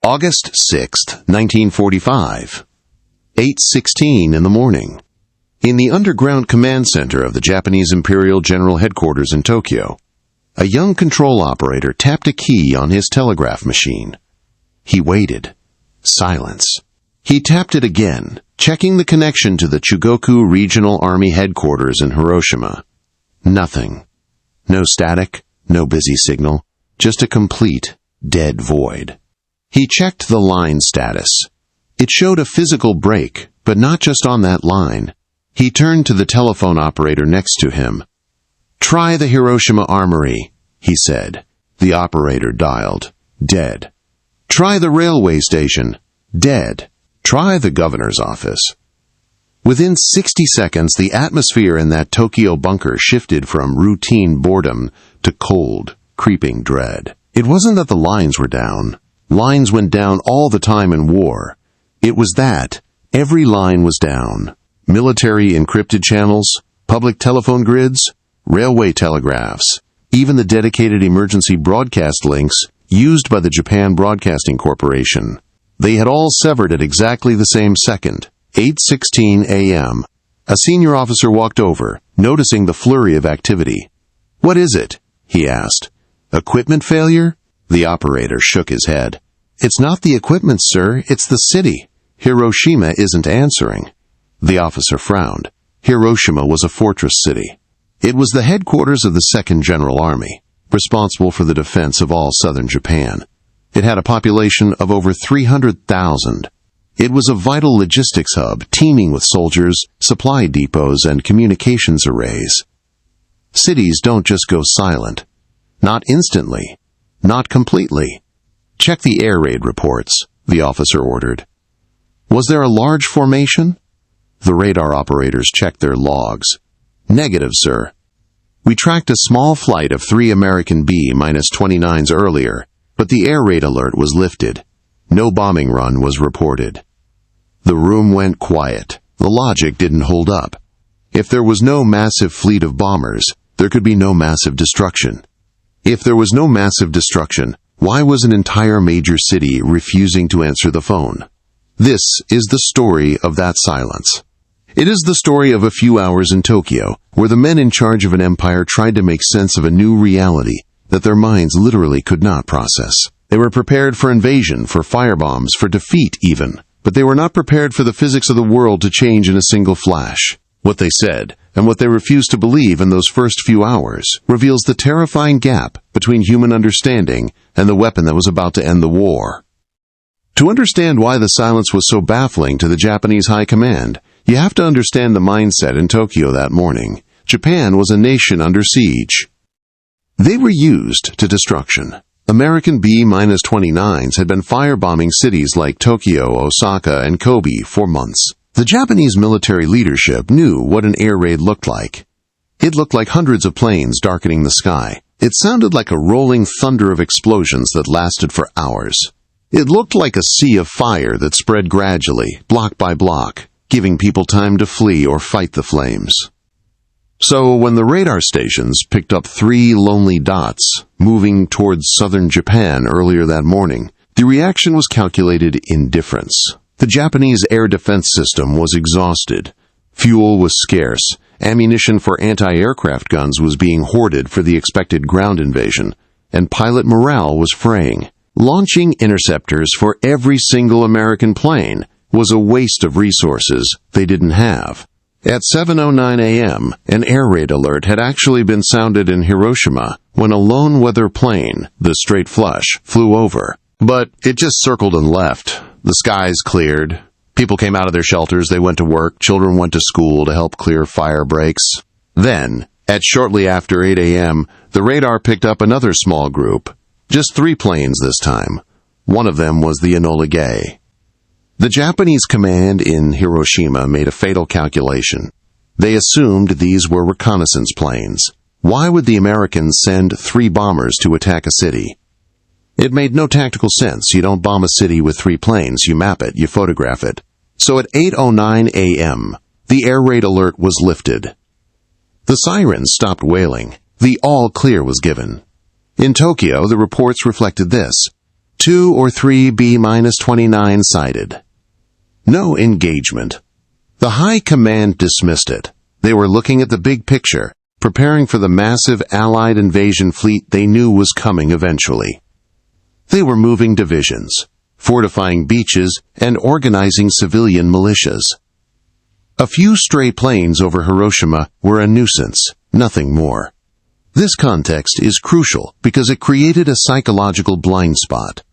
August 6th, 1945. 8:16 in the morning. In the underground command center of the Japanese Imperial General Headquarters in Tokyo, a young control operator tapped a key on his telegraph machine. He waited. Silence. He tapped it again, checking the connection to the Chugoku Regional Army Headquarters in Hiroshima. Nothing. No static, no busy signal, just a complete, dead void. He checked the line status. It showed a physical break, but not just on that line. He turned to the telephone operator next to him. "Try the Hiroshima Armory," he said. The operator dialed. Dead. "Try the railway station." Dead. "Try the governor's office." Within 60 seconds, the atmosphere in that Tokyo bunker shifted from routine boredom to cold, creeping dread. It wasn't that the lines were down. Lines went down all the time in war. It was that every line was down. Military encrypted channels, public telephone grids, railway telegraphs, even the dedicated emergency broadcast links used by the Japan Broadcasting Corporation. They had all severed at exactly the same second, 8:16 a.m. A senior officer walked over, noticing the flurry of activity. "What is it?" he asked. "Equipment failure?" The operator shook his head. "It's not the equipment, sir, it's the city. Hiroshima isn't answering." The officer frowned. Hiroshima was a fortress city. It was the headquarters of the Second General Army, responsible for the defense of all southern Japan. It had a population of over 300,000. It was a vital logistics hub, teeming with soldiers, supply depots, and communications arrays. Cities don't just go silent. Not instantly. Not completely. "Check the air raid reports," the officer ordered. "Was there a large formation?" The radar operators checked their logs. "Negative, sir. We tracked a small flight of 3 American B-29s earlier, but the air raid alert was lifted. No bombing run was reported." The room went quiet. The logic didn't hold up. If there was no massive fleet of bombers, there could be no massive destruction. If there was no massive destruction, why was an entire major city refusing to answer the phone? This is the story of that silence. It is the story of a few hours in Tokyo, where the men in charge of an empire tried to make sense of a new reality that their minds literally could not process. They were prepared for invasion, for firebombs, for defeat even, but they were not prepared for the physics of the world to change in a single flash. What they said, and what they refused to believe in those first few hours, reveals the terrifying gap between human understanding and the weapon that was about to end the war. To understand why the silence was so baffling to the Japanese High Command, you have to understand the mindset in Tokyo that morning. Japan was a nation under siege. They were used to destruction. American B-29s had been firebombing cities like Tokyo, Osaka, and Kobe for months. The Japanese military leadership knew what an air raid looked like. It looked like hundreds of planes darkening the sky. It sounded like a rolling thunder of explosions that lasted for hours. It looked like a sea of fire that spread gradually, block by block, giving people time to flee or fight the flames. So when the radar stations picked up 3 lonely dots moving towards southern Japan earlier that morning, the reaction was calculated indifference. The Japanese air defense system was exhausted. Fuel was scarce. Ammunition for anti-aircraft guns was being hoarded for the expected ground invasion, and pilot morale was fraying. Launching interceptors for every single American plane was a waste of resources they didn't have. At 7:09 a.m., an air raid alert had actually been sounded in Hiroshima when a lone weather plane, the Straight Flush, flew over. But it just circled and left. The skies cleared. People came out of their shelters, they went to work, children went to school to help clear fire breaks. Then, at shortly after 8 a.m., the radar picked up another small group. Just 3 planes this time. One of them was the Enola Gay. The Japanese command in Hiroshima made a fatal calculation. They assumed these were reconnaissance planes. Why would the Americans send 3 bombers to attack a city? It made no tactical sense. You don't bomb a city with 3 planes. You map it. You photograph it. So at 8:09 a.m., the air raid alert was lifted. The sirens stopped wailing. The all clear was given. In Tokyo, the reports reflected this. 2 or 3 B-29 sighted. No engagement. The High Command dismissed it. They were looking at the big picture, preparing for the massive Allied invasion fleet they knew was coming eventually. They were moving divisions, fortifying beaches, and organizing civilian militias. A few stray planes over Hiroshima were a nuisance, nothing more. This context is crucial because it created a psychological blind spot.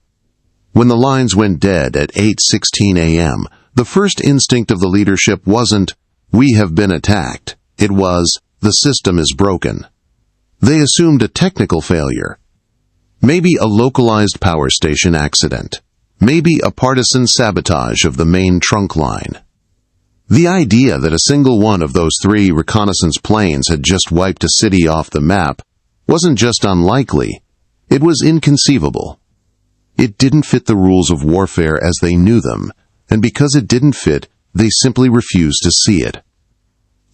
When the lines went dead at 8:16 a.m., the first instinct of the leadership wasn't, "We have been attacked." It was, "The system is broken." They assumed a technical failure. Maybe a localized power station accident. Maybe a partisan sabotage of the main trunk line. The idea that a single one of those 3 reconnaissance planes had just wiped a city off the map wasn't just unlikely, it was inconceivable. It didn't fit the rules of warfare as they knew them, and because it didn't fit, they simply refused to see it.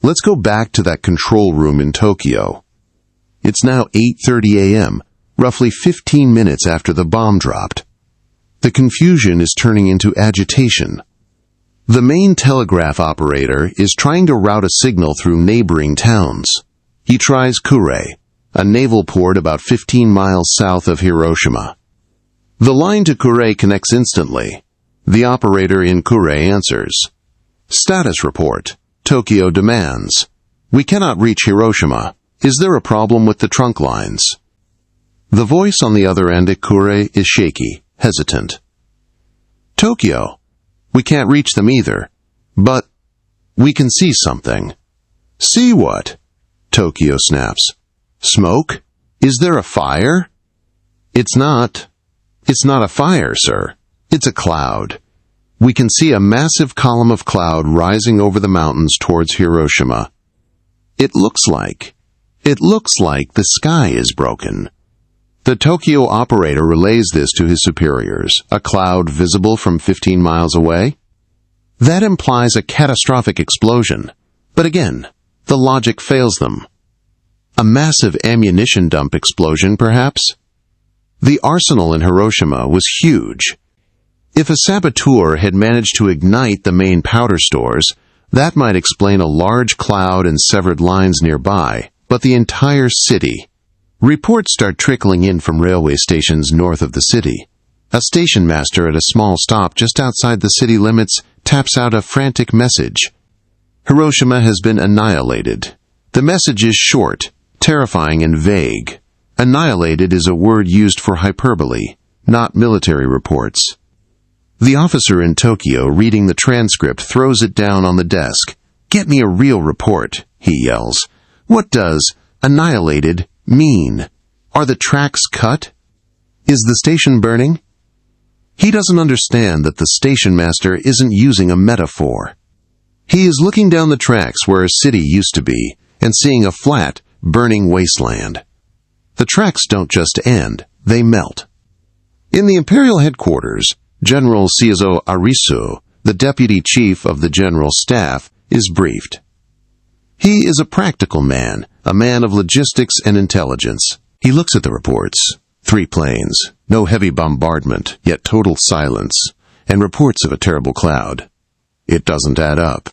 Let's go back to that control room in Tokyo. It's now 8:30 a.m., roughly 15 minutes after the bomb dropped. The confusion is turning into agitation. The main telegraph operator is trying to route a signal through neighboring towns. He tries Kure, a naval port about 15 miles south of Hiroshima. The line to Kure connects instantly. The operator in Kure answers. "Status report. Tokyo demands. We cannot reach Hiroshima. Is there a problem with the trunk lines?" The voice on the other end at Kure is shaky, hesitant. "Tokyo. We can't reach them either. But we can see something." "See what?" Tokyo snaps. "Smoke? Is there a fire?" It's not a fire, sir. It's a cloud. We can see a massive column of cloud rising over the mountains towards Hiroshima. It looks like the sky is broken." The Tokyo operator relays this to his superiors. A cloud visible from 15 miles away? That implies a catastrophic explosion. But again, the logic fails them. A massive ammunition dump explosion, perhaps? The arsenal in Hiroshima was huge. If a saboteur had managed to ignite the main powder stores, that might explain a large cloud and severed lines nearby, but the entire city. Reports start trickling in from railway stations north of the city. A station master at a small stop just outside the city limits taps out a frantic message. Hiroshima has been annihilated. The message is short, terrifying, and vague. Annihilated is a word used for hyperbole, not military reports. The officer in Tokyo reading the transcript throws it down on the desk. "Get me a real report," he yells. "What does annihilated mean? Are the tracks cut? Is the station burning?" He doesn't understand that the station master isn't using a metaphor. He is looking down the tracks where a city used to be and seeing a flat, burning wasteland. The tracks don't just end, they melt. In the Imperial Headquarters, General Seizo Arisu, the Deputy Chief of the General Staff, is briefed. He is a practical man, a man of logistics and intelligence. He looks at the reports. 3 planes, no heavy bombardment, yet total silence, and reports of a terrible cloud. It doesn't add up.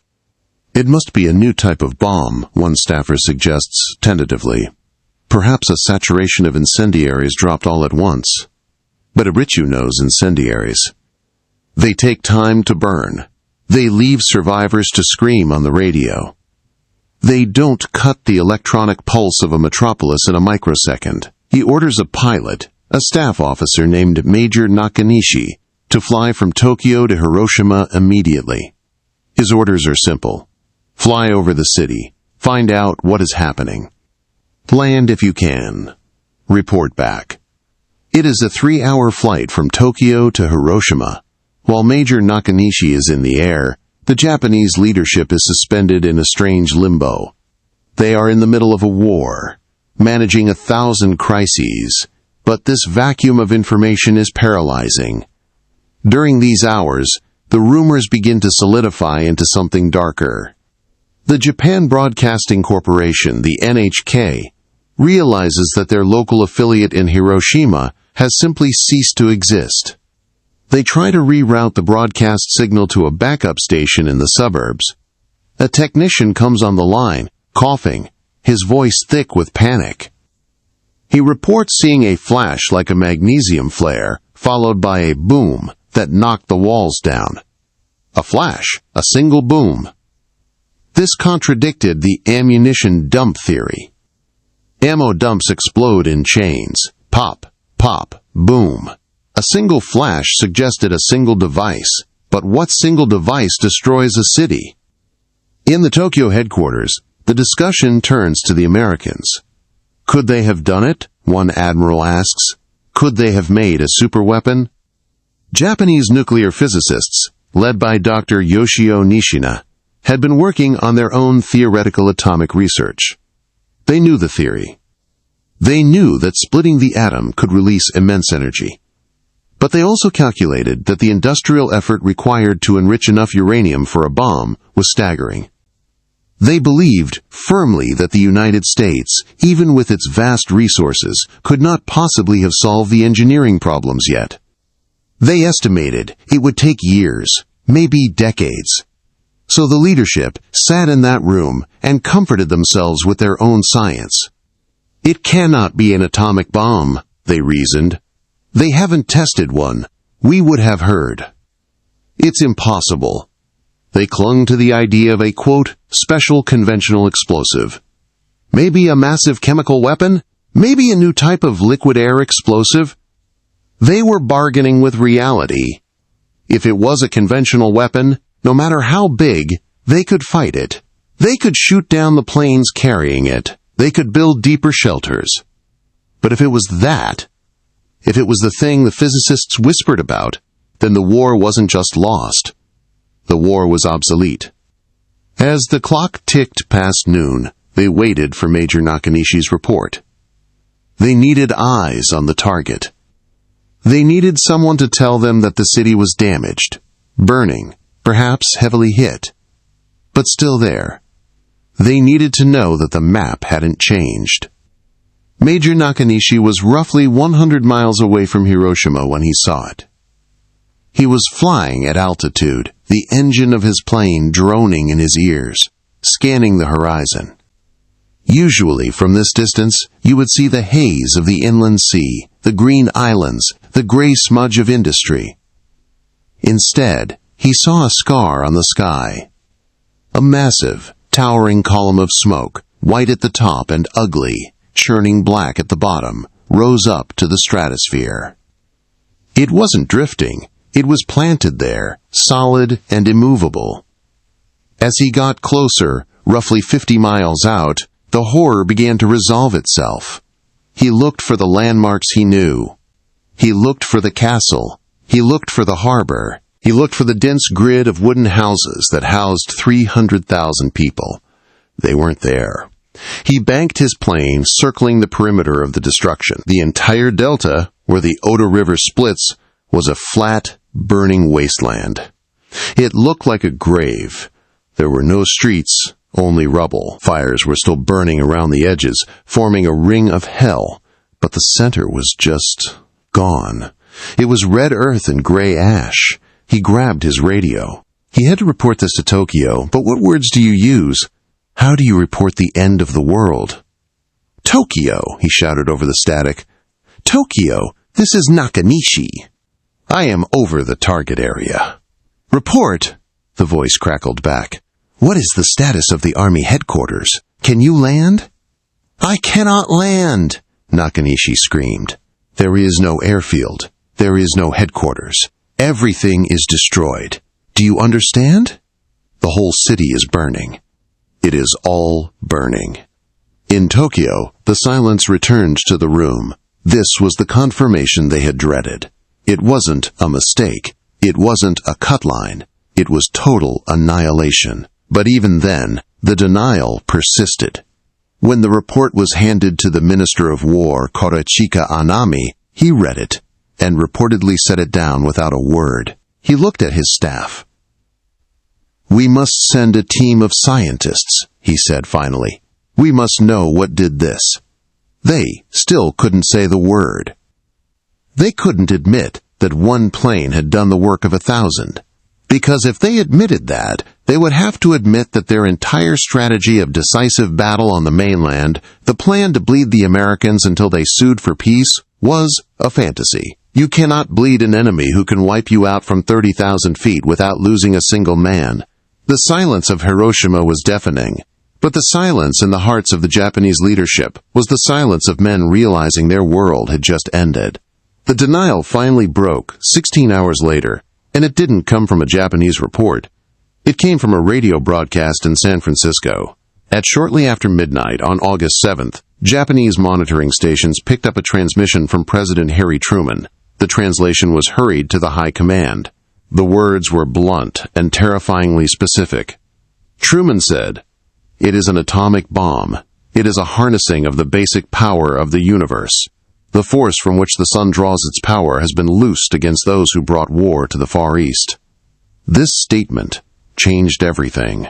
"It must be a new type of bomb," one staffer suggests tentatively. "Perhaps a saturation of incendiaries dropped all at once." But Arisu knows incendiaries. They take time to burn. They leave survivors to scream on the radio. They don't cut the electronic pulse of a metropolis in a microsecond. He orders a pilot, a staff officer named Major Nakanishi, to fly from Tokyo to Hiroshima immediately. His orders are simple. Fly over the city. Find out what is happening. Land if you can. Report back. It is a 3-hour flight from Tokyo to Hiroshima. While Major Nakanishi is in the air, the Japanese leadership is suspended in a strange limbo. They are in the middle of a war, managing 1,000 crises, but this vacuum of information is paralyzing. During these hours, the rumors begin to solidify into something darker. The Japan Broadcasting Corporation, the NHK, realizes that their local affiliate in Hiroshima has simply ceased to exist. They try to reroute the broadcast signal to a backup station in the suburbs. A technician comes on the line, coughing, his voice thick with panic. He reports seeing a flash like a magnesium flare, followed by a boom that knocked the walls down. A flash, a single boom. This contradicted the ammunition dump theory. Ammo dumps explode in chains. Pop, pop, boom. A single flash suggested a single device, but what single device destroys a city? In the Tokyo headquarters, the discussion turns to the Americans. Could they have done it? One admiral asks. Could they have made a superweapon? Japanese nuclear physicists, led by Dr. Yoshio Nishina, had been working on their own theoretical atomic research. They knew the theory. They knew that splitting the atom could release immense energy. But they also calculated that the industrial effort required to enrich enough uranium for a bomb was staggering. They believed firmly that the United States, even with its vast resources, could not possibly have solved the engineering problems yet. They estimated it would take years, maybe decades. So the leadership sat in that room and comforted themselves with their own science. It cannot be an atomic bomb, they reasoned. They haven't tested one. We would have heard. It's impossible. They clung to the idea of a, quote, special conventional explosive. Maybe a massive chemical weapon? Maybe a new type of liquid air explosive? They were bargaining with reality. If it was a conventional weapon, no matter how big, they could fight it. They could shoot down the planes carrying it. They could build deeper shelters. But if it was that, if it was the thing the physicists whispered about, then the war wasn't just lost. The war was obsolete. As the clock ticked past noon, they waited for Major Nakanishi's report. They needed eyes on the target. They needed someone to tell them that the city was damaged, burning, perhaps heavily hit, but still there. They needed to know that the map hadn't changed. Major Nakanishi was roughly 100 miles away from Hiroshima when he saw it. He was flying at altitude, the engine of his plane droning in his ears, scanning the horizon. Usually, from this distance, you would see the haze of the inland sea, the green islands, the gray smudge of industry. Instead, he saw a scar on the sky. A massive, towering column of smoke, white at the top and ugly, churning black at the bottom, rose up to the stratosphere. It wasn't drifting. It was planted there, solid and immovable. As he got closer, roughly 50 miles out, the horror began to resolve itself. He looked for the landmarks he knew. He looked for the castle. He looked for the harbor. He looked for the dense grid of wooden houses that housed 300,000 people. They weren't there. He banked his plane, circling the perimeter of the destruction. The entire delta, where the Oda River splits, was a flat, burning wasteland. It looked like a grave. There were no streets, only rubble. Fires were still burning around the edges, forming a ring of hell, but the center was just gone. It was red earth and gray ash. He grabbed his radio. He had to report this to Tokyo, but what words do you use? How do you report the end of the world? Tokyo, he shouted over the static. Tokyo, this is Nakanishi. I am over the target area. Report, the voice crackled back. What is the status of the Army headquarters? Can you land? I cannot land, Nakanishi screamed. There is no airfield. There is no headquarters. Everything is destroyed. Do you understand? The whole city is burning. It is all burning. In Tokyo, the silence returned to the room. This was the confirmation they had dreaded. It wasn't a mistake. It wasn't a cut line. It was total annihilation. But even then, the denial persisted. When the report was handed to the Minister of War, Korachika Anami, he read it and reportedly set it down without a word. He looked at his staff. We must send a team of scientists, he said finally. We must know what did this. They still couldn't say the word. They couldn't admit that one plane had done the work of 1,000. Because if they admitted that, they would have to admit that their entire strategy of decisive battle on the mainland, the plan to bleed the Americans until they sued for peace, was a fantasy. You cannot bleed an enemy who can wipe you out from 30,000 feet without losing a single man. The silence of Hiroshima was deafening, but the silence in the hearts of the Japanese leadership was the silence of men realizing their world had just ended. The denial finally broke 16 hours later, and it didn't come from a Japanese report. It came from a radio broadcast in San Francisco. At shortly after midnight on August 7th, Japanese monitoring stations picked up a transmission from President Harry Truman. The translation was hurried to the high command. The words were blunt and terrifyingly specific. Truman said, "It is an atomic bomb. It is a harnessing of the basic power of the universe. The force from which the sun draws its power has been loosed against those who brought war to the Far East." This statement changed everything.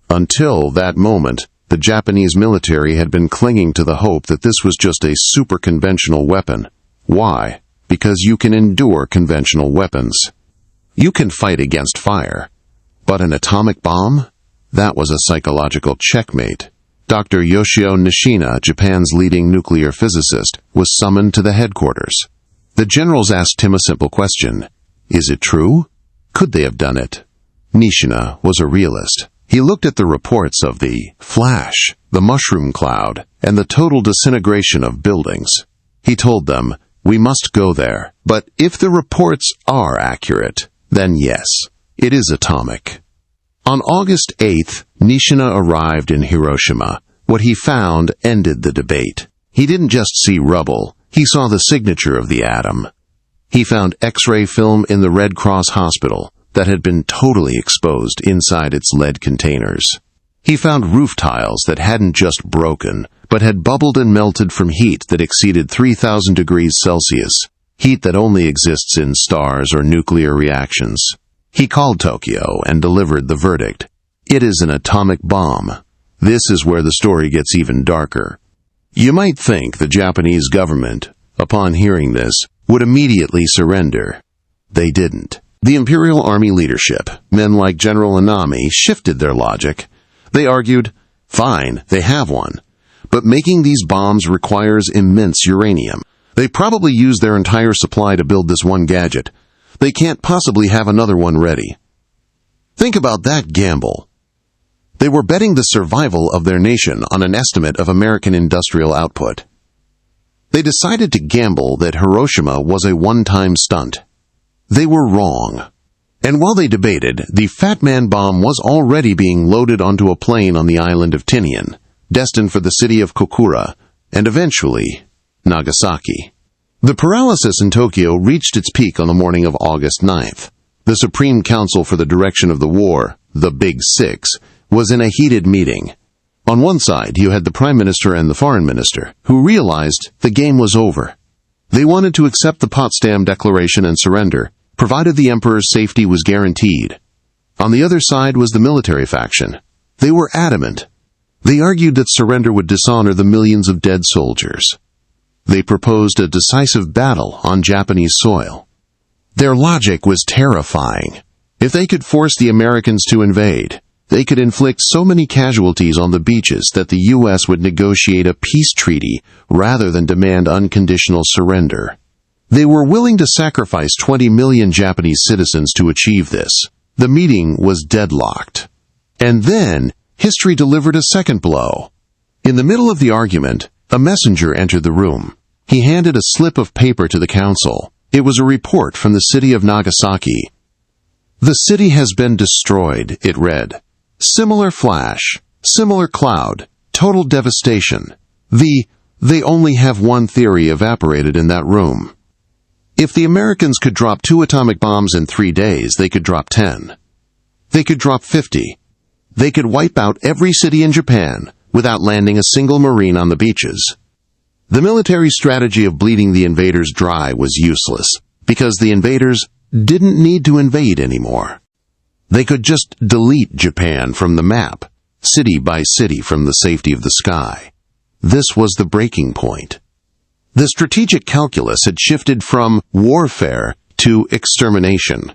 Until that moment, the Japanese military had been clinging to the hope that this was just a super-conventional weapon. Why? Because you can endure conventional weapons. You can fight against fire. But an atomic bomb? That was a psychological checkmate. Dr. Yoshio Nishina, Japan's leading nuclear physicist, was summoned to the headquarters. The generals asked him a simple question. Is it true? Could they have done it? Nishina was a realist. He looked at the reports of the flash, the mushroom cloud, and the total disintegration of buildings. He told them, "We must go there, but if the reports are accurate, then yes, it is atomic." On August 8th, Nishina arrived in Hiroshima. What he found ended the debate. He didn't just see rubble, he saw the signature of the atom. He found X-ray film in the Red Cross hospital that had been totally exposed inside its lead containers. He found roof tiles that hadn't just broken, but had bubbled and melted from heat that exceeded 3,000 degrees Celsius, heat that only exists in stars or nuclear reactions. He called Tokyo and delivered the verdict. It is an atomic bomb. This is where the story gets even darker. You might think the Japanese government, upon hearing this, would immediately surrender. They didn't. The Imperial Army leadership, men like General Anami, shifted their logic. They argued, fine, they have one, but making these bombs requires immense uranium. They probably used their entire supply to build this one gadget. They can't possibly have another one ready. Think about that gamble. They were betting the survival of their nation on an estimate of American industrial output. They decided to gamble that Hiroshima was a one-time stunt. They were wrong. And while they debated, the Fat Man bomb was already being loaded onto a plane on the island of Tinian, destined for the city of Kokura, and eventually, Nagasaki. The paralysis in Tokyo reached its peak on the morning of August 9th. The Supreme Council for the Direction of the War, the Big Six, was in a heated meeting. On one side, you had the Prime Minister and the Foreign Minister, who realized the game was over. They wanted to accept the Potsdam Declaration and surrender, provided the Emperor's safety was guaranteed. On the other side was the military faction. They were adamant. They argued that surrender would dishonor the millions of dead soldiers. They proposed a decisive battle on Japanese soil. Their logic was terrifying. If they could force the Americans to invade, they could inflict so many casualties on the beaches that the U.S. would negotiate a peace treaty rather than demand unconditional surrender. They were willing to sacrifice 20 million Japanese citizens to achieve this. The meeting was deadlocked. And then, history delivered a second blow. In the middle of the argument, a messenger entered the room. He handed a slip of paper to the council. It was a report from the city of Nagasaki. "The city has been destroyed," it read. "Similar flash, similar cloud, total devastation. They only have one theory evaporated in that room. If the Americans could drop 2 atomic bombs in 3 days, they could drop 10. They could drop 50. They could wipe out every city in Japan without landing a single Marine on the beaches." The military strategy of bleeding the invaders dry was useless, because the invaders didn't need to invade anymore. They could just delete Japan from the map, city by city from the safety of the sky. This was the breaking point. The strategic calculus had shifted from warfare to extermination.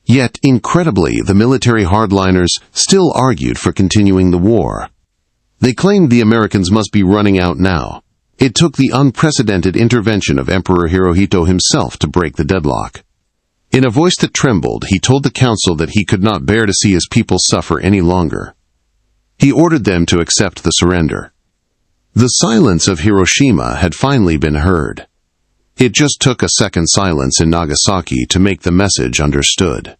Yet, incredibly, the military hardliners still argued for continuing the war. They claimed the Americans must be running out now. It took the unprecedented intervention of Emperor Hirohito himself to break the deadlock. In a voice that trembled, he told the council that he could not bear to see his people suffer any longer. He ordered them to accept the surrender. The silence of Hiroshima had finally been heard. It just took a second silence in Nagasaki to make the message understood.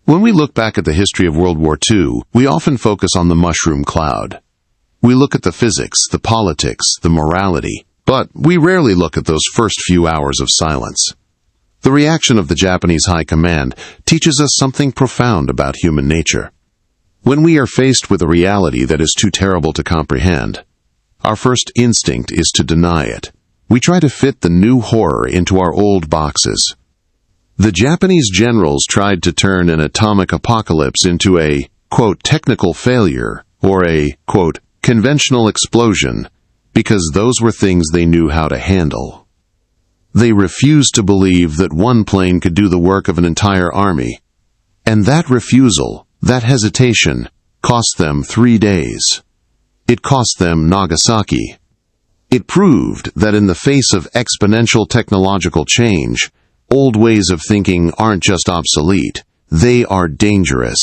When we look back at the history of World War II, we often focus on the mushroom cloud. We look at the physics, the politics, the morality, but we rarely look at those first few hours of silence. The reaction of the Japanese High Command teaches us something profound about human nature. When we are faced with a reality that is too terrible to comprehend, our first instinct is to deny it. We try to fit the new horror into our old boxes. The Japanese generals tried to turn an atomic apocalypse into a, quote, technical failure, or a, quote, conventional explosion, because those were things they knew how to handle. They refused to believe that one plane could do the work of an entire army. And that refusal, that hesitation, cost them 3 days. It cost them Nagasaki. It proved that in the face of exponential technological change, old ways of thinking aren't just obsolete, they are dangerous.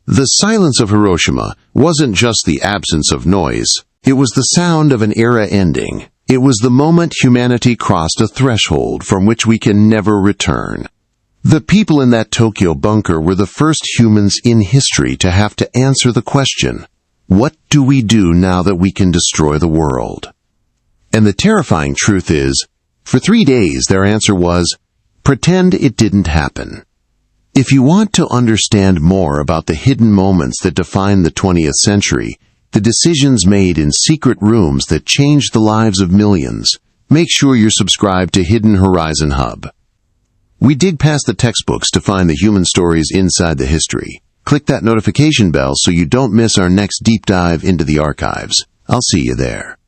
The silence of Hiroshima wasn't just the absence of noise, it was the sound of an era ending. It was the moment humanity crossed a threshold from which we can never return. The people in that Tokyo bunker were the first humans in history to have to answer the question, what do we do now that we can destroy the world? And the terrifying truth is, for 3 days their answer was, pretend it didn't happen. If you want to understand more about the hidden moments that define the 20th century, the decisions made in secret rooms that changed the lives of millions, make sure you're subscribed to Hidden Horizon Hub. We dig past the textbooks to find the human stories inside the history. Click that notification bell so you don't miss our next deep dive into the archives. I'll see you there.